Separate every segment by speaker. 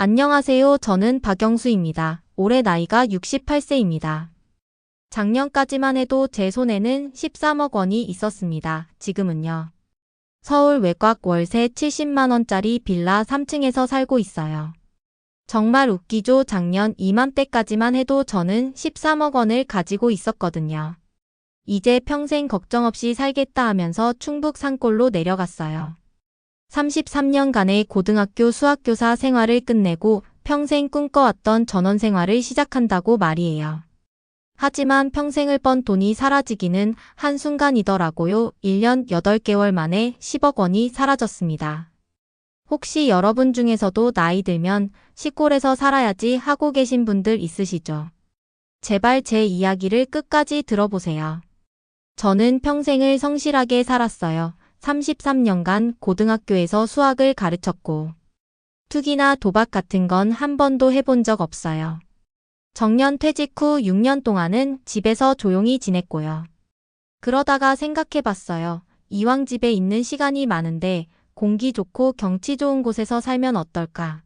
Speaker 1: 안녕하세요. 저는 박영수입니다. 올해 나이가 68세입니다. 작년까지만 해도 제 손에는 13억 원이 있었습니다. 지금은요. 서울 외곽 월세 70만 원짜리 빌라 3층에서 살고 있어요. 정말 웃기죠? 작년 이맘때까지만 해도 저는 13억 원을 가지고 있었거든요. 이제 평생 걱정 없이 살겠다 하면서 충북 산골로 내려갔어요. 33년간의 고등학교 수학교사 생활을 끝내고 평생 꿈꿔왔던 전원 생활을 시작한다고 말이에요. 하지만 평생을 번 돈이 사라지기는 한순간이더라고요. 1년 8개월 만에 10억 원이 사라졌습니다. 혹시 여러분 중에서도 나이 들면 시골에서 살아야지 하고 계신 분들 있으시죠? 제발 제 이야기를 끝까지 들어보세요. 저는 평생을 성실하게 살았어요. 33년간 고등학교에서 수학을 가르쳤고 투기나 도박 같은 건 한 번도 해본 적 없어요. 정년 퇴직 후 6년 동안은 집에서 조용히 지냈고요. 그러다가 생각해봤어요. 이왕 집에 있는 시간이 많은데 공기 좋고 경치 좋은 곳에서 살면 어떨까?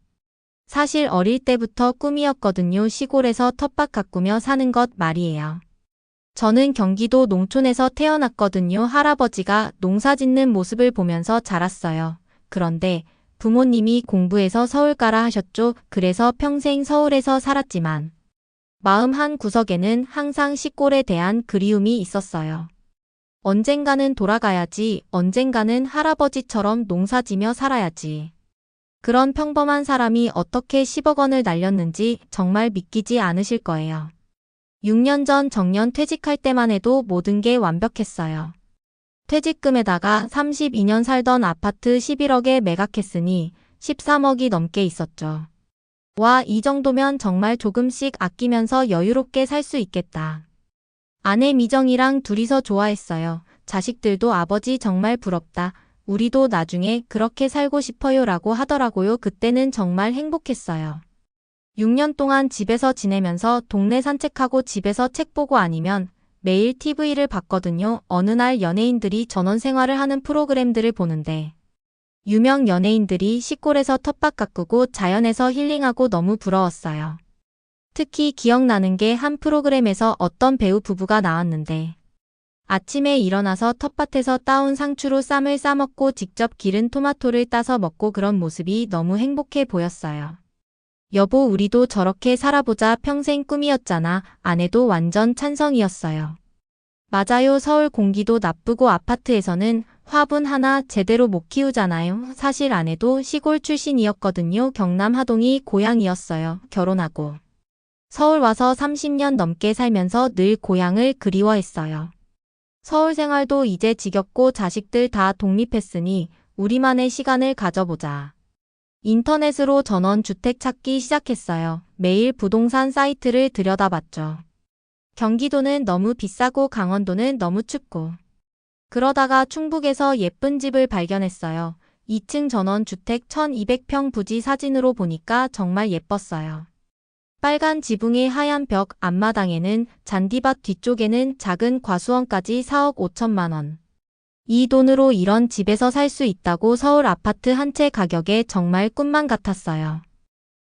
Speaker 1: 사실 어릴 때부터 꿈이었거든요. 시골에서 텃밭 가꾸며 사는 것 말이에요. 저는 경기도 농촌에서 태어났거든요. 할아버지가 농사 짓는 모습을 보면서 자랐어요. 그런데 부모님이 공부해서 서울 가라 하셨죠. 그래서 평생 서울에서 살았지만 마음 한 구석에는 항상 시골에 대한 그리움이 있었어요. 언젠가는 돌아가야지, 언젠가는 할아버지처럼 농사지며 살아야지. 그런 평범한 사람이 어떻게 10억 원을 날렸는지 정말 믿기지 않으실 거예요. 6년 전 정년 퇴직할 때만 해도 모든 게 완벽했어요. 퇴직금에다가 32년 살던 아파트 11억에 매각했으니 13억이 넘게 있었죠. 와, 이 정도면 정말 조금씩 아끼면서 여유롭게 살 수 있겠다. 아내 미정이랑 둘이서 좋아했어요. 자식들도 아버지 정말 부럽다. 우리도 나중에 그렇게 살고 싶어요 라고 하더라고요. 그때는 정말 행복했어요. 6년 동안 집에서 지내면서 동네 산책하고 집에서 책 보고 아니면 매일 TV를 봤거든요. 어느 날 연예인들이 전원 생활을 하는 프로그램들을 보는데 유명 연예인들이 시골에서 텃밭 가꾸고 자연에서 힐링하고 너무 부러웠어요. 특히 기억나는 게 한 프로그램에서 어떤 배우 부부가 나왔는데 아침에 일어나서 텃밭에서 따온 상추로 쌈을 싸먹고 직접 기른 토마토를 따서 먹고 그런 모습이 너무 행복해 보였어요. 여보, 우리도 저렇게 살아보자. 평생 꿈이었잖아. 아내도 완전 찬성이었어요. 맞아요. 서울 공기도 나쁘고 아파트에서는 화분 하나 제대로 못 키우잖아요. 사실 아내도 시골 출신이었거든요. 경남 하동이 고향이었어요. 결혼하고 서울 와서 30년 넘게 살면서 늘 고향을 그리워했어요. 서울 생활도 이제 지겹고 자식들 다 독립했으니 우리만의 시간을 가져보자. 인터넷으로 전원주택 찾기 시작했어요. 매일 부동산 사이트를 들여다봤죠. 경기도는 너무 비싸고 강원도는 너무 춥고. 그러다가 충북에서 예쁜 집을 발견했어요. 2층 전원주택 1200평 부지 사진으로 보니까 정말 예뻤어요. 빨간 지붕의 하얀 벽, 앞마당에는 잔디밭, 뒤쪽에는 작은 과수원까지 4억 5천만 원. 이 돈으로 이런 집에서 살 수 있다고 서울 아파트 한 채 가격에 정말 꿈만 같았어요.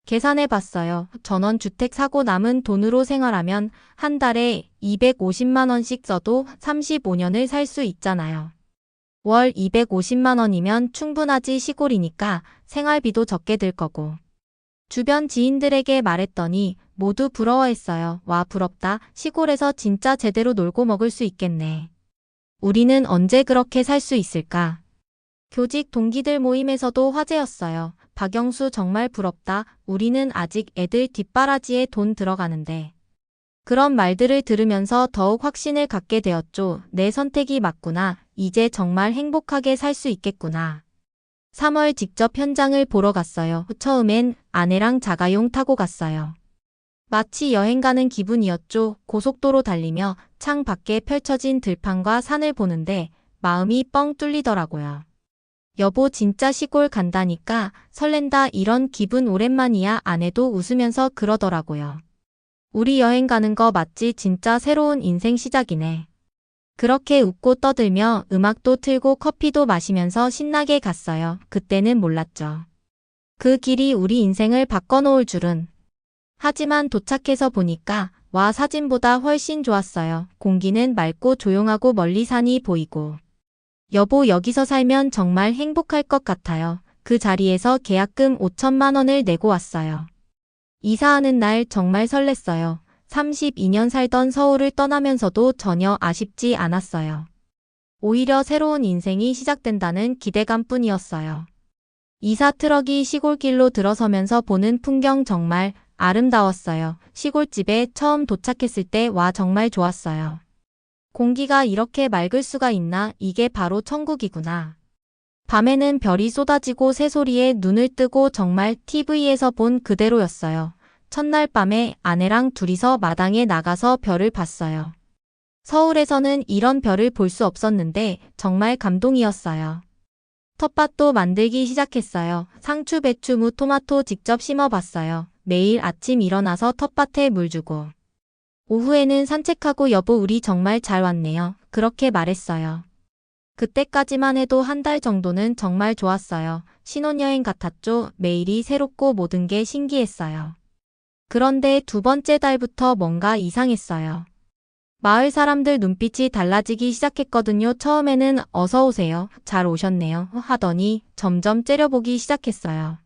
Speaker 1: 계산해봤어요. 전원주택 사고 남은 돈으로 생활하면 한 달에 250만 원씩 써도 35년을 살 수 있잖아요. 월 250만 원이면 충분하지. 시골이니까 생활비도 적게 들 거고. 주변 지인들에게 말했더니 모두 부러워했어요. 와, 부럽다. 시골에서 진짜 제대로 놀고 먹을 수 있겠네. 우리는 언제 그렇게 살 수 있을까? 교직 동기들 모임에서도 화제였어요. 박영수 정말 부럽다. 우리는 아직 애들 뒷바라지에 돈 들어가는데. 그런 말들을 들으면서 더욱 확신을 갖게 되었죠. 내 선택이 맞구나. 이제 정말 행복하게 살 수 있겠구나. 3월 직접 현장을 보러 갔어요. 처음엔 아내랑 자가용 타고 갔어요. 마치 여행 가는 기분이었죠. 고속도로 달리며 창 밖에 펼쳐진 들판과 산을 보는데 마음이 뻥 뚫리더라고요. 여보, 진짜 시골 간다니까 설렌다. 이런 기분 오랜만이야. 아내도 웃으면서 그러더라고요. 우리 여행 가는 거 맞지? 진짜 새로운 인생 시작이네. 그렇게 웃고 떠들며 음악도 틀고 커피도 마시면서 신나게 갔어요. 그때는 몰랐죠. 그 길이 우리 인생을 바꿔놓을 줄은. 하지만 도착해서 보니까 와 사진보다 훨씬 좋았어요. 공기는 맑고 조용하고 멀리 산이 보이고. 여보 여기서 살면 정말 행복할 것 같아요. 그 자리에서 계약금 5천만 원을 내고 왔어요. 이사하는 날 정말 설렜어요. 32년 살던 서울을 떠나면서도 전혀 아쉽지 않았어요. 오히려 새로운 인생이 시작된다는 기대감뿐이었어요. 이사 트럭이 시골길로 들어서면서 보는 풍경 정말 아름다웠어요. 시골집에 처음 도착했을 때 와 정말 좋았어요. 공기가 이렇게 맑을 수가 있나? 이게 바로 천국이구나. 밤에는 별이 쏟아지고 새소리에 눈을 뜨고 정말 TV에서 본 그대로였어요. 첫날 밤에 아내랑 둘이서 마당에 나가서 별을 봤어요. 서울에서는 이런 별을 볼 수 없었는데 정말 감동이었어요. 텃밭도 만들기 시작했어요. 상추, 배추, 무, 토마토 직접 심어봤어요. 매일 아침 일어나서 텃밭에 물 주고. 오후에는 산책하고 여보 우리 정말 잘 왔네요. 그렇게 말했어요. 그때까지만 해도 한 달 정도는 정말 좋았어요. 신혼여행 같았죠. 매일이 새롭고 모든 게 신기했어요. 그런데 두 번째 달부터 뭔가 이상했어요. 마을 사람들 눈빛이 달라지기 시작했거든요. 처음에는 어서 오세요. 잘 오셨네요. 하더니 점점 째려보기 시작했어요.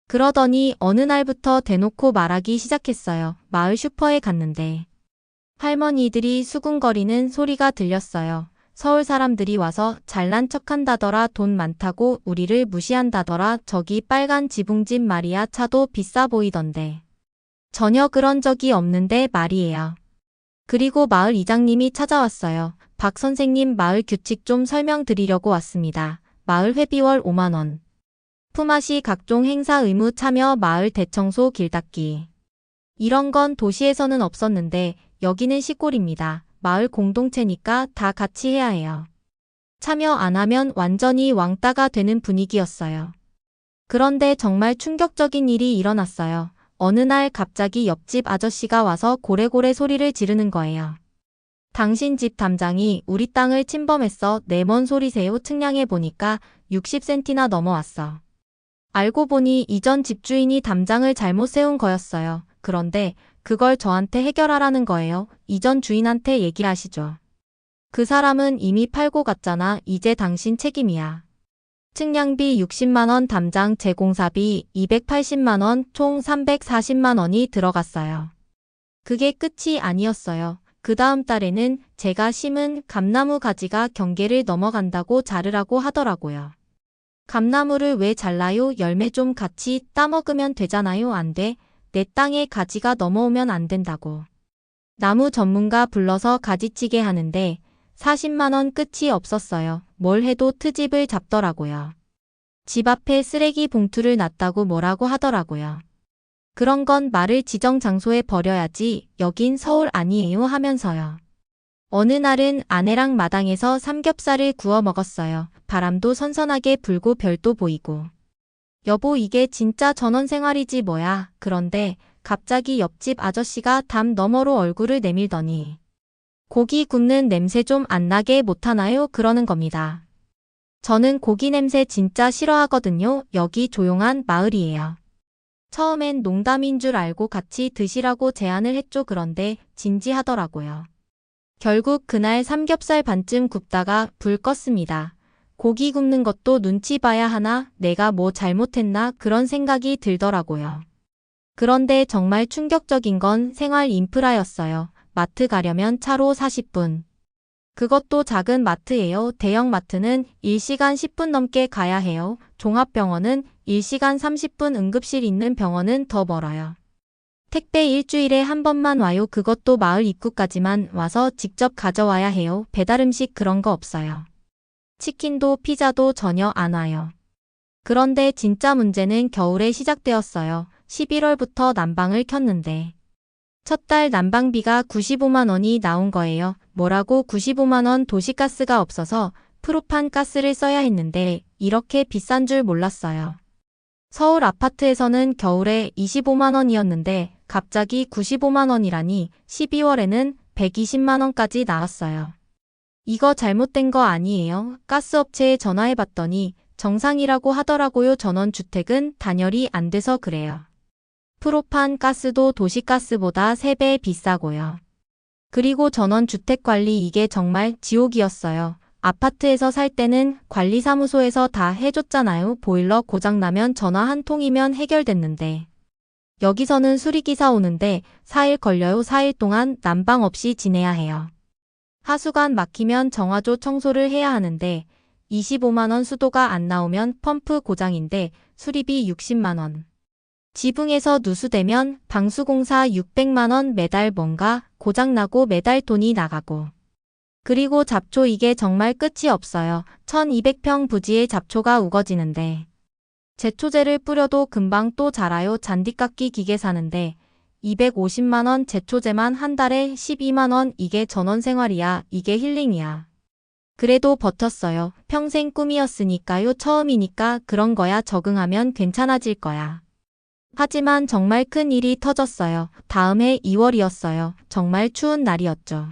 Speaker 1: 그러더니 어느 날부터 대놓고 말하기 시작했어요. 마을 슈퍼에 갔는데 할머니들이 수군거리는 소리가 들렸어요. 서울 사람들이 와서 잘난 척한다더라. 돈 많다고 우리를 무시한다더라. 저기 빨간 지붕집 말이야. 차도 비싸 보이던데. 전혀 그런 적이 없는데 말이에요. 그리고 마을 이장님이 찾아왔어요. 박 선생님 마을 규칙 좀 설명드리려고 왔습니다. 마을 회비월 5만 원. 품앗이 각종 행사 의무 참여 마을 대청소 길 닦기. 이런 건 도시에서는 없었는데 여기는 시골입니다. 마을 공동체니까 다 같이 해야 해요. 참여 안 하면 완전히 왕따가 되는 분위기였어요. 그런데 정말 충격적인 일이 일어났어요. 어느 날 갑자기 옆집 아저씨가 와서 고래고래 소리를 지르는 거예요. 당신 집 담장이 우리 땅을 침범했어. 네 뭔 소리세요? 측량해 보니까 60cm나 넘어왔어. 알고 보니 이전 집주인이 담장을 잘못 세운 거였어요. 그런데 그걸 저한테 해결하라는 거예요. 이전 주인한테 얘기하시죠. 그 사람은 이미 팔고 갔잖아. 이제 당신 책임이야. 측량비 60만 원, 담장 재공사비 280만 원, 총 340만 원이 들어갔어요. 그게 끝이 아니었어요. 그 다음 달에는 제가 심은 감나무 가지가 경계를 넘어간다고 자르라고 하더라고요. 감나무를 왜 잘라요? 열매 좀 같이 따먹으면 되잖아요. 안 돼. 내 땅에 가지가 넘어오면 안 된다고. 나무 전문가 불러서 가지치게 하는데 40만 원 끝이 없었어요. 뭘 해도 트집을 잡더라고요. 집 앞에 쓰레기 봉투를 놨다고 뭐라고 하더라고요. 그런 건 말을 지정 장소에 버려야지. 여긴 서울 아니에요 하면서요. 어느 날은 아내랑 마당에서 삼겹살을 구워 먹었어요. 바람도 선선하게 불고 별도 보이고. 여보 이게 진짜 전원생활이지 뭐야. 그런데 갑자기 옆집 아저씨가 담 너머로 얼굴을 내밀더니 고기 굽는 냄새 좀 안 나게 못하나요? 그러는 겁니다. 저는 고기 냄새 진짜 싫어하거든요. 여기 조용한 마을이에요. 처음엔 농담인 줄 알고 같이 드시라고 제안을 했죠. 그런데 진지하더라고요. 결국 그날 삼겹살 반쯤 굽다가 불 껐습니다. 고기 굽는 것도 눈치 봐야 하나? 내가 뭐 잘못했나? 그런 생각이 들더라고요. 그런데 정말 충격적인 건 생활 인프라였어요. 마트 가려면 차로 40분. 그것도 작은 마트예요. 대형 마트는 1시간 10분 넘게 가야 해요. 종합병원은 1시간 30분, 응급실 있는 병원은 더 멀어요. 택배 일주일에 한 번만 와요. 그것도 마을 입구까지만 와서 직접 가져와야 해요. 배달음식 그런 거 없어요. 치킨도 피자도 전혀 안 와요. 그런데 진짜 문제는 겨울에 시작되었어요. 11월부터 난방을 켰는데 첫 달 난방비가 95만 원이 나온 거예요. 뭐라고 95만 원 도시가스가 없어서 프로판 가스를 써야 했는데 이렇게 비싼 줄 몰랐어요. 서울 아파트에서는 겨울에 25만 원이었는데 갑자기 95만 원이라니 12월에는 120만 원까지 나왔어요. 이거 잘못된 거 아니에요? 가스업체에 전화해봤더니 정상이라고 하더라고요. 전원주택은 단열이 안 돼서 그래요. 프로판 가스도 도시가스보다 3배 비싸고요. 그리고 전원주택 관리 이게 정말 지옥이었어요. 아파트에서 살 때는 관리사무소에서 다 해줬잖아요. 보일러 고장나면 전화 한 통이면 해결됐는데. 여기서는 수리기사 오는데 4일 걸려요. 4일 동안 난방 없이 지내야 해요. 하수관 막히면 정화조 청소를 해야 하는데 25만 원 수도가 안 나오면 펌프 고장인데 수리비 60만 원. 지붕에서 누수되면 방수공사 600만 원 매달 뭔가 고장나고 매달 돈이 나가고. 그리고 잡초 이게 정말 끝이 없어요. 1200평 부지에 잡초가 우거지는데. 제초제를 뿌려도 금방 또 자라요. 잔디깎기 기계 사는데 250만 원 제초제만 한 달에 12만 원 이게 전원생활이야. 이게 힐링이야. 그래도 버텼어요. 평생 꿈이었으니까요. 처음이니까 그런 거야. 적응하면 괜찮아질 거야. 하지만 정말 큰 일이 터졌어요. 다음 해 2월이었어요. 정말 추운 날이었죠.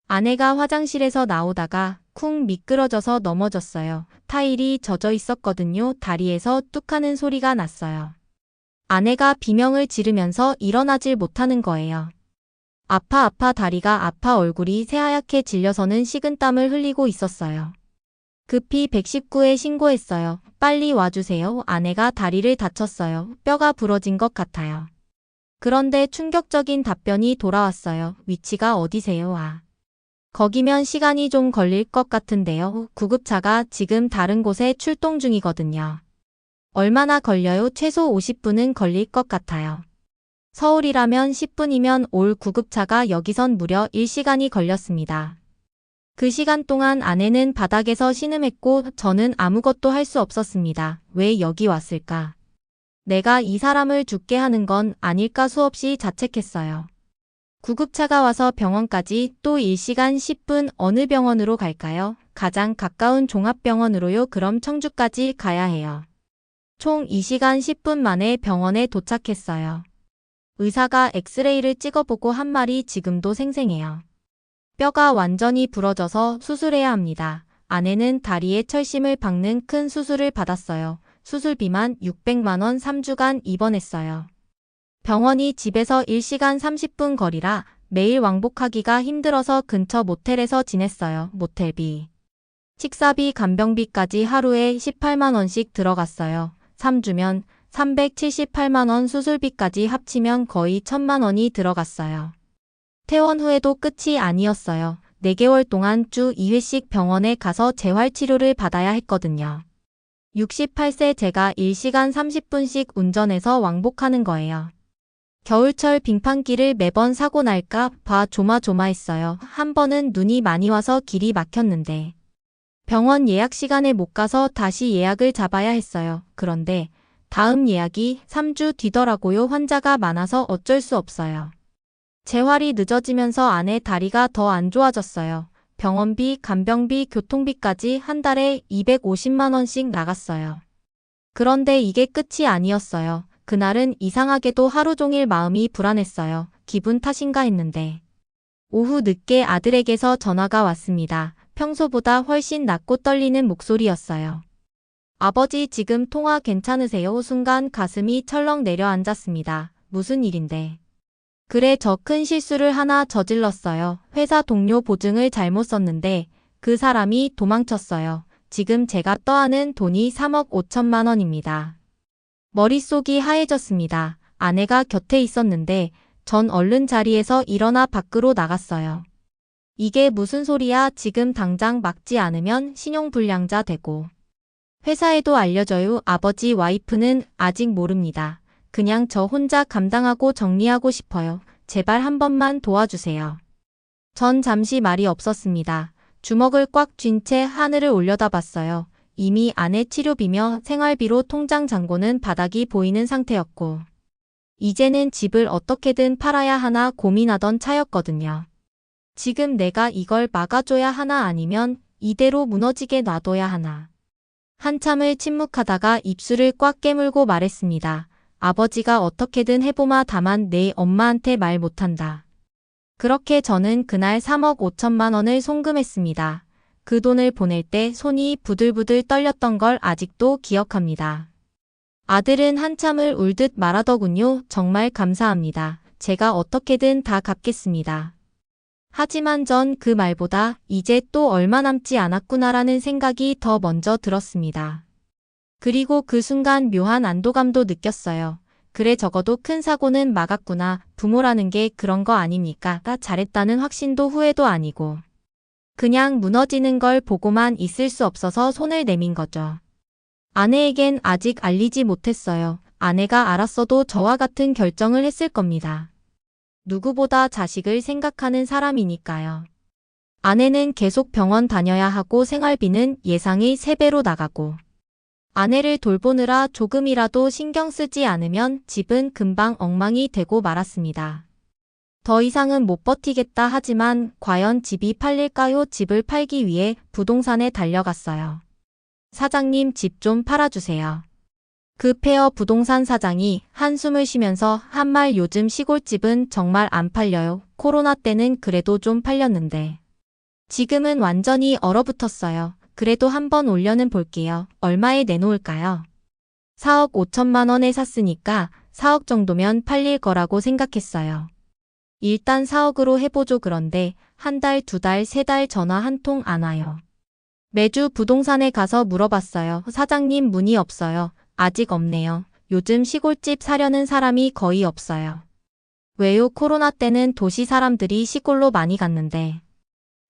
Speaker 1: 아내가 화장실에서 나오다가 쿵 미끄러져서 넘어졌어요. 타일이 젖어 있었거든요. 다리에서 뚝 하는 소리가 났어요. 아내가 비명을 지르면서 일어나질 못하는 거예요. 아파 다리가 아파 얼굴이 새하얗게 질려서는 식은땀을 흘리고 있었어요. 급히 119에 신고했어요. 빨리 와주세요. 아내가 다리를 다쳤어요. 뼈가 부러진 것 같아요. 그런데 충격적인 답변이 돌아왔어요. 위치가 어디세요? 거기면 시간이 좀 걸릴 것 같은데요. 구급차가 지금 다른 곳에 출동 중이거든요. 얼마나 걸려요? 최소 50분은 걸릴 것 같아요. 서울이라면 10분이면 올 구급차가 여기선 무려 1시간이 걸렸습니다. 그 시간 동안 아내는 바닥에서 신음했고 저는 아무것도 할 수 없었습니다. 왜 여기 왔을까? 내가 이 사람을 죽게 하는 건 아닐까 수없이 자책했어요. 구급차가 와서 병원까지 또 1시간 10분 어느 병원으로 갈까요? 가장 가까운 종합병원으로요. 그럼 청주까지 가야 해요. 총 2시간 10분 만에 병원에 도착했어요. 의사가 엑스레이를 찍어보고 한 말이 지금도 생생해요. 뼈가 완전히 부러져서 수술해야 합니다. 아내는 다리에 철심을 박는 큰 수술을 받았어요. 수술비만 600만 원 3주간 입원했어요. 병원이 집에서 1시간 30분 거리라 매일 왕복하기가 힘들어서 근처 모텔에서 지냈어요. 모텔비, 식사비, 간병비까지 하루에 18만 원씩 들어갔어요. 3주면 378만 원 수술비까지 합치면 거의 1000만 원이 들어갔어요. 퇴원 후에도 끝이 아니었어요. 4개월 동안 주 2회씩 병원에 가서 재활치료를 받아야 했거든요. 68세 제가 1시간 30분씩 운전해서 왕복하는 거예요. 겨울철 빙판길을 매번 사고 날까 봐 조마조마했어요. 한 번은 눈이 많이 와서 길이 막혔는데 병원 예약 시간에 못 가서 다시 예약을 잡아야 했어요. 그런데 다음 예약이 3주 뒤더라고요. 환자가 많아서 어쩔 수 없어요. 재활이 늦어지면서 아내 다리가 더 안 좋아졌어요. 병원비, 간병비, 교통비까지 한 달에 250만 원씩 나갔어요. 그런데 이게 끝이 아니었어요. 그날은 이상하게도 하루 종일 마음이 불안했어요. 기분 탓인가 했는데 오후 늦게 아들에게서 전화가 왔습니다. 평소보다 훨씬 낮고 떨리는 목소리였어요. 아버지 지금 통화 괜찮으세요? 순간 가슴이 철렁 내려앉았습니다. 무슨 일인데? 그래 저 큰 실수를 하나 저질렀어요. 회사 동료 보증을 잘못 썼는데 그 사람이 도망쳤어요. 지금 제가 떠안은 돈이 3억 5천만 원입니다. 머릿속이 하얘졌습니다. 아내가 곁에 있었는데 전 얼른 자리에서 일어나 밖으로 나갔어요. 이게 무슨 소리야? 지금 당장 막지 않으면 신용불량자 되고. 회사에도 알려줘요. 아버지 와이프는 아직 모릅니다. 그냥 저 혼자 감당하고 정리하고 싶어요. 제발 한 번만 도와주세요. 전 잠시 말이 없었습니다. 주먹을 꽉 쥔 채 하늘을 올려다봤어요. 이미 아내 치료비며 생활비로 통장 잔고는 바닥이 보이는 상태였고 이제는 집을 어떻게든 팔아야 하나 고민하던 차였거든요. 지금 내가 이걸 막아줘야 하나 아니면 이대로 무너지게 놔둬야 하나. 한참을 침묵하다가 입술을 꽉 깨물고 말했습니다. 아버지가 어떻게든 해보마. 다만 내 엄마한테 말 못한다. 그렇게 저는 그날 3억 5천만 원을 송금했습니다. 그 돈을 보낼 때 손이 부들부들 떨렸던 걸 아직도 기억합니다. 아들은 한참을 울듯 말하더군요. 정말 감사합니다. 제가 어떻게든 다 갚겠습니다. 하지만 전 그 말보다 이제 또 얼마 남지 않았구나라는 생각이 더 먼저 들었습니다. 그리고 그 순간 묘한 안도감도 느꼈어요. 그래 적어도 큰 사고는 막았구나. 부모라는 게 그런 거 아닙니까? 나 잘했다는 확신도 후회도 아니고. 그냥 무너지는 걸 보고만 있을 수 없어서 손을 내민 거죠. 아내에겐 아직 알리지 못했어요. 아내가 알았어도 저와 같은 결정을 했을 겁니다. 누구보다 자식을 생각하는 사람이니까요. 아내는 계속 병원 다녀야 하고 생활비는 예상의 3배로 나가고 아내를 돌보느라 조금이라도 신경 쓰지 않으면 집은 금방 엉망이 되고 말았습니다. 더 이상은 못 버티겠다 하지만 과연 집이 팔릴까요? 집을 팔기 위해 부동산에 달려갔어요. 사장님, 집 좀 팔아주세요. 그 폐허 부동산 사장이 한숨을 쉬면서 한 말, 요즘 시골집은 정말 안 팔려요. 코로나 때는 그래도 좀 팔렸는데. 지금은 완전히 얼어붙었어요. 그래도 한번 올려는 볼게요. 얼마에 내놓을까요? 4억 5천만 원에 샀으니까 4억 정도면 팔릴 거라고 생각했어요. 일단 4억으로 해보죠. 그런데 한 달, 2달, 3달 전화 한 통 안 와요. 매주 부동산에 가서 물어봤어요. 사장님, 문의 없어요. 아직 없네요. 요즘 시골집 사려는 사람이 거의 없어요. 왜요? 코로나 때는 도시 사람들이 시골로 많이 갔는데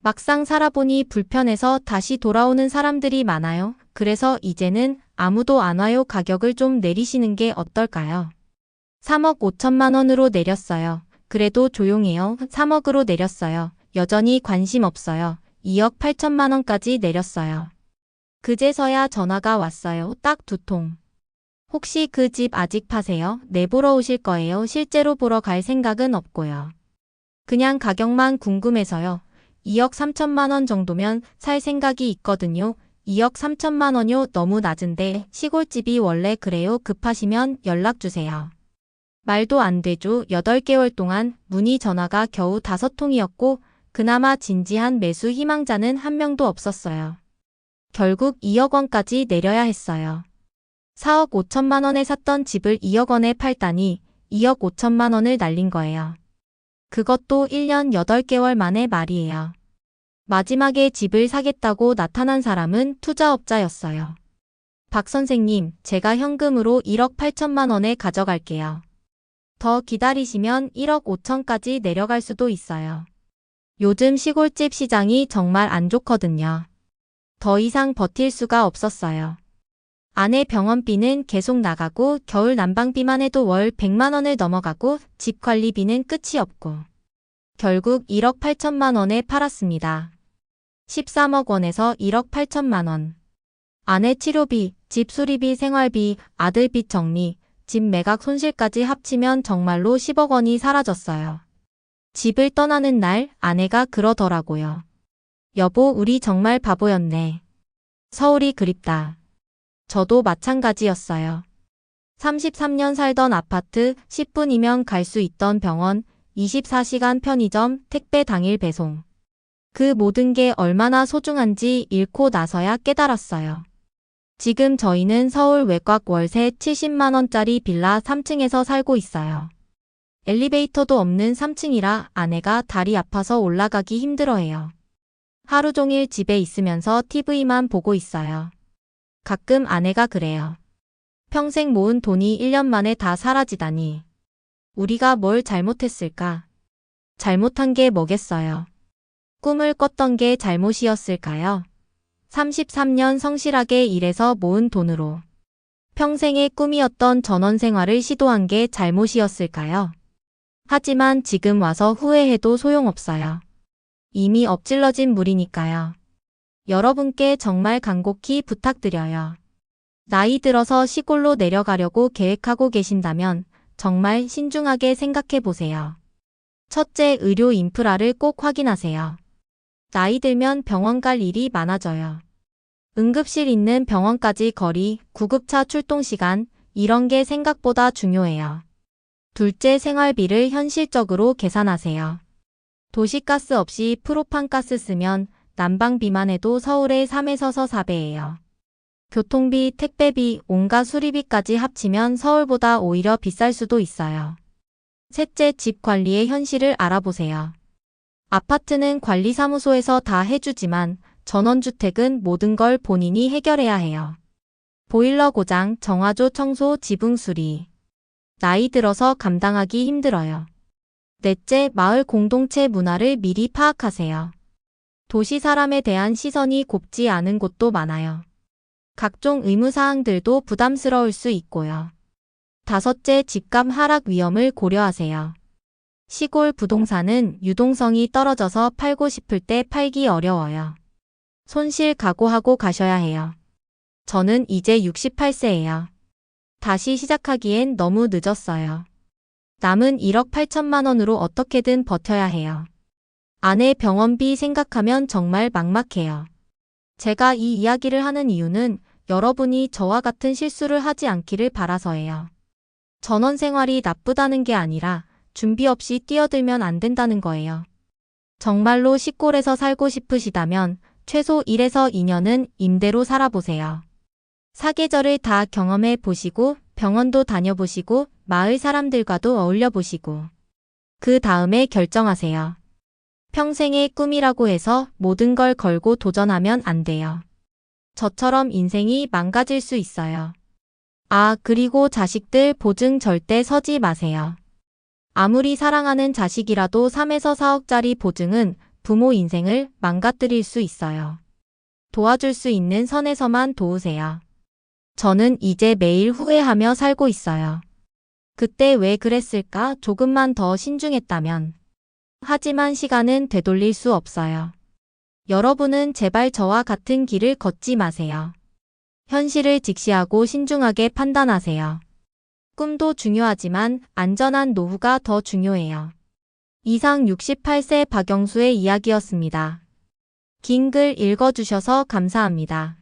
Speaker 1: 막상 살아보니 불편해서 다시 돌아오는 사람들이 많아요. 그래서 이제는 아무도 안 와요. 가격을 좀 내리시는 게 어떨까요? 3억 5천만 원으로 내렸어요. 그래도 조용해요. 3억으로 내렸어요. 여전히 관심 없어요. 2억 8천만 원까지 내렸어요. 그제서야 전화가 왔어요. 딱 2통. 혹시 그 집 아직 파세요? 네, 보러 오실 거예요? 실제로 보러 갈 생각은 없고요. 그냥 가격만 궁금해서요. 2억 3천만 원 정도면 살 생각이 있거든요. 2억 3천만 원요? 너무 낮은데 시골집이 원래 그래요. 급하시면 연락 주세요. 말도 안 되죠. 8개월 동안 문의 전화가 겨우 5통이었고 그나마 진지한 매수 희망자는 한 명도 없었어요. 결국 2억 원까지 내려야 했어요. 4억 5천만 원에 샀던 집을 2억 원에 팔다니 2억 5천만 원을 날린 거예요. 그것도 1년 8개월 만에 말이에요. 마지막에 집을 사겠다고 나타난 사람은 투자업자였어요. 박 선생님, 제가 현금으로 1억 8천만 원에 가져갈게요. 더 기다리시면 1억 5천까지 내려갈 수도 있어요. 요즘 시골집 시장이 정말 안 좋거든요. 더 이상 버틸 수가 없었어요. 아내 병원비는 계속 나가고 겨울 난방비만 해도 월 100만 원을 넘어가고 집 관리비는 끝이 없고 결국 1억 8천만 원에 팔았습니다. 13억 원에서 1억 8천만 원. 아내 치료비, 집 수리비, 생활비, 아들 빚 정리, 집 매각 손실까지 합치면 정말로 10억 원이 사라졌어요. 집을 떠나는 날 아내가 그러더라고요. 여보, 우리 정말 바보였네. 서울이 그립다. 저도 마찬가지였어요. 33년 살던 아파트, 10분이면 갈 수 있던 병원, 24시간 편의점, 택배 당일 배송. 그 모든 게 얼마나 소중한지 잃고 나서야 깨달았어요. 지금 저희는 서울 외곽 월세 70만 원짜리 빌라 3층에서 살고 있어요. 엘리베이터도 없는 3층이라 아내가 다리 아파서 올라가기 힘들어해요. 하루 종일 집에 있으면서 TV만 보고 있어요. 가끔 아내가 그래요. 평생 모은 돈이 1년 만에 다 사라지다니. 우리가 뭘 잘못했을까? 잘못한 게 뭐겠어요? 꿈을 꿨던 게 잘못이었을까요? 33년 성실하게 일해서 모은 돈으로 평생의 꿈이었던 전원생활을 시도한 게 잘못이었을까요? 하지만 지금 와서 후회해도 소용없어요. 이미 엎질러진 물이니까요. 여러분께 정말 간곡히 부탁드려요. 나이 들어서 시골로 내려가려고 계획하고 계신다면 정말 신중하게 생각해 보세요. 첫째, 의료 인프라를 꼭 확인하세요. 나이 들면 병원 갈 일이 많아져요. 응급실 있는 병원까지 거리, 구급차 출동 시간, 이런 게 생각보다 중요해요. 둘째, 생활비를 현실적으로 계산하세요. 도시가스 없이 프로판가스 쓰면 난방비만 해도 서울의 3에서 4배예요. 교통비, 택배비, 온갖 수리비까지 합치면 서울보다 오히려 비쌀 수도 있어요. 셋째, 집 관리의 현실을 알아보세요. 아파트는 관리사무소에서 다 해주지만 전원주택은 모든 걸 본인이 해결해야 해요. 보일러 고장, 정화조 청소, 지붕 수리. 나이 들어서 감당하기 힘들어요. 넷째, 마을 공동체 문화를 미리 파악하세요. 도시 사람에 대한 시선이 곱지 않은 곳도 많아요. 각종 의무사항들도 부담스러울 수 있고요. 다섯째, 집값 하락 위험을 고려하세요. 시골 부동산은 유동성이 떨어져서 팔고 싶을 때 팔기 어려워요. 손실 각오하고 가셔야 해요. 저는 이제 68세예요. 다시 시작하기엔 너무 늦었어요. 남은 1억 8천만 원으로 어떻게든 버텨야 해요. 아내 병원비 생각하면 정말 막막해요. 제가 이 이야기를 하는 이유는 여러분이 저와 같은 실수를 하지 않기를 바라서예요. 전원 생활이 나쁘다는 게 아니라 준비 없이 뛰어들면 안 된다는 거예요. 정말로 시골에서 살고 싶으시다면 최소 1에서 2년은 임대로 살아보세요. 사계절을 다 경험해 보시고 병원도 다녀보시고 마을 사람들과도 어울려 보시고 그 다음에 결정하세요. 평생의 꿈이라고 해서 모든 걸 걸고 도전하면 안 돼요. 저처럼 인생이 망가질 수 있어요. 아, 그리고 자식들 보증 절대 서지 마세요. 아무리 사랑하는 자식이라도 3에서 4억짜리 보증은 부모 인생을 망가뜨릴 수 있어요. 도와줄 수 있는 선에서만 도우세요. 저는 이제 매일 후회하며 살고 있어요. 그때 왜 그랬을까? 조금만 더 신중했다면. 하지만 시간은 되돌릴 수 없어요. 여러분은 제발 저와 같은 길을 걷지 마세요. 현실을 직시하고 신중하게 판단하세요. 꿈도 중요하지만 안전한 노후가 더 중요해요. 이상 68세 박영수의 이야기였습니다. 긴 글 읽어주셔서 감사합니다.